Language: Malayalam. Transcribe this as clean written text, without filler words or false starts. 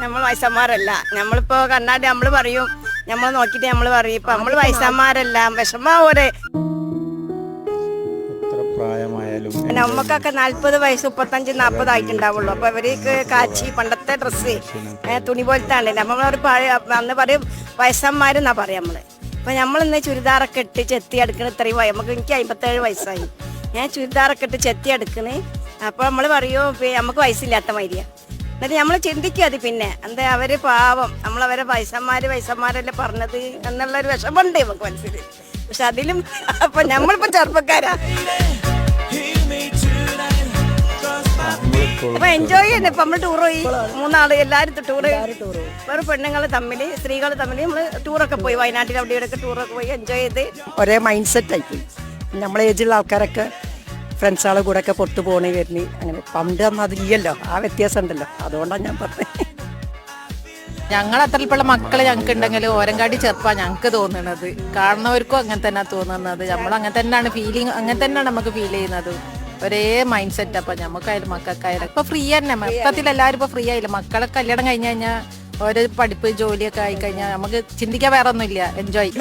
നമ്മൾ വയസ്സന്മാരല്ല. നമ്മളിപ്പോ കണ്ണാടി നമ്മൾ പറയും, നമ്മൾ നോക്കിട്ട് നമ്മൾ പറയും ഇപ്പൊ നമ്മൾ വയസ്സന്മാരല്ല, വിഷമാവോരെ. നമ്മക്കൊക്കെ 40 വയസ്സ് 35-40 ആയിട്ടുണ്ടാവുള്ളൂ. അപ്പൊ അവർക്ക് കാച്ചി പണ്ടത്തെ ഡ്രസ്സ് തുണി പോലത്താണ്. നമ്മളൊരു അന്ന് പറയും വയസ്സന്മാരെന്നാ പറയാം നമ്മള്. അപ്പൊ നമ്മളിന്ന് ചുരിദാറൊക്കെ ഇട്ട് ചെത്തി എടുക്കണ ഇത്രയും എനിക്ക് 57 വയസ്സായി. ഞാൻ ചുരിദാറൊക്കെ ഇട്ട് ചെത്തി എടുക്കണേ. അപ്പൊ നമ്മള് പറയൂ നമുക്ക് വയസ്സില്ലാത്ത മാതിരിയാ. എന്നിട്ട് നമ്മൾ ചിന്തിക്കും അത് പിന്നെ എന്താ അവര് പാവം, നമ്മളവരെ വയസ്സന്മാരല്ലേ പറഞ്ഞത് എന്നുള്ളൊരു വിഷമുണ്ട് നമുക്ക് മനസ്സിൽ. പക്ഷെ അതിലും അപ്പൊ നമ്മളിപ്പോ ചെറുപ്പക്കാരാ. അപ്പൊ എൻജോയ് ചെയ്യുന്നു. ഇപ്പൊ നമ്മൾ ടൂർ പോയി, 3 ആള് എല്ലാരും ടൂറ്, വേറെ പെണ്ണുങ്ങൾ തമ്മിൽ സ്ത്രീകൾ തമ്മിൽ നമ്മള് ടൂറൊക്കെ പോയി, വയനാട്ടിൽ അവിടെ ഇവിടെയൊക്കെ ടൂറൊക്കെ പോയി എൻജോയ് ചെയ്ത് ഒരേ മൈൻഡ് സെറ്റ് ആയിപ്പോയി. നമ്മളെ ഏജിലുള്ള ആൾക്കാരൊക്കെ ഫ്രണ്ട്സുകളെ കൂടെ ഒക്കെ പൊട്ടു പോണേ വരുന്നു. അങ്ങനെ പണ്ട് അന്ന് അതില്ലല്ലോ, ആ വ്യത്യാസം ഉണ്ടല്ലോ, അതുകൊണ്ടാണ് ഞാൻ പറഞ്ഞത്. ഞങ്ങൾ അത്രയുള്ള മക്കള് ഞങ്ങൾക്ക് ഉണ്ടെങ്കിൽ ഓരങ്കാട്ടി ചെറുപ്പാണ് ഞങ്ങൾക്ക് തോന്നുന്നത്. കാണുന്നവർക്കും അങ്ങനെ തന്നെ തോന്നുന്നത്. നമ്മൾ അങ്ങനെ തന്നെയാണ് ഫീലിംഗ്, അങ്ങനെ തന്നെയാണ് നമുക്ക് ഫീൽ ചെയ്യുന്നത്. ഒരേ മൈൻഡ് സെറ്റ്. അപ്പൊ നമുക്കായാലും മക്കൾക്കായാലും ഇപ്പൊ ഫ്രീ തന്നെ. മൊത്തത്തിൽ എല്ലാവരും ഇപ്പൊ ഫ്രീ ആയില്ല. മക്കളെ കല്യാണം കഴിഞ്ഞ് കഴിഞ്ഞാൽ ഓരോ പഠിപ്പ് ജോലിയൊക്കെ ആയി കഴിഞ്ഞാൽ നമുക്ക് ചിന്തിക്കാൻ വേറെ ഒന്നുമില്ല. എൻജോയ്.